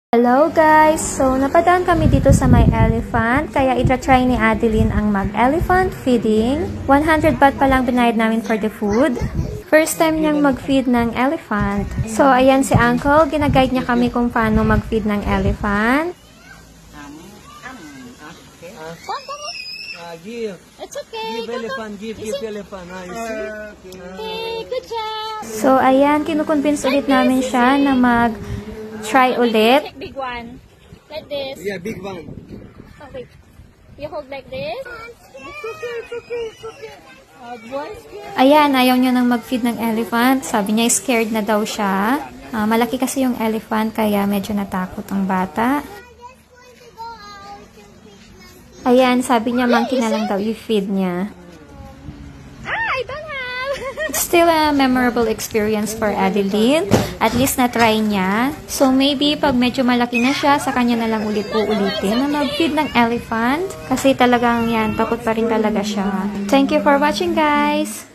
Hello guys! So, napadaan kami dito sa may elephant, kaya itra-try ni Adeline ang mag-elephant feeding. 100 baht pa lang binayad namin for the food. First time niyang mag-feed ng elephant. So, ayan si Uncle, ginaguide niya kami kung paano mag-feed ng elephant. Give. It's okay. Give elephant, give elephant. You see? Okay, good job. So, ayan, kinukonvince ulit namin siya na mag-try ulit. Take big one. Like this. Yeah, big one. Oh, wait. You hold like this. It's okay. Ayan, ayaw niya nang mag-feed ng elephant. Sabi niya, scared na daw siya. Malaki kasi yung elephant, kaya medyo natakot ang bata. Ayan, sabi niya, monkey na lang daw i-feed niya. I don't have. It's still a memorable experience for Adeline. At least na-try niya. So, maybe pag medyo malaki na siya, sa kanya na lang ulit uulitin na mag-feed ng elephant. Kasi talagang yan, takot pa rin talaga siya. Thank you for watching, guys!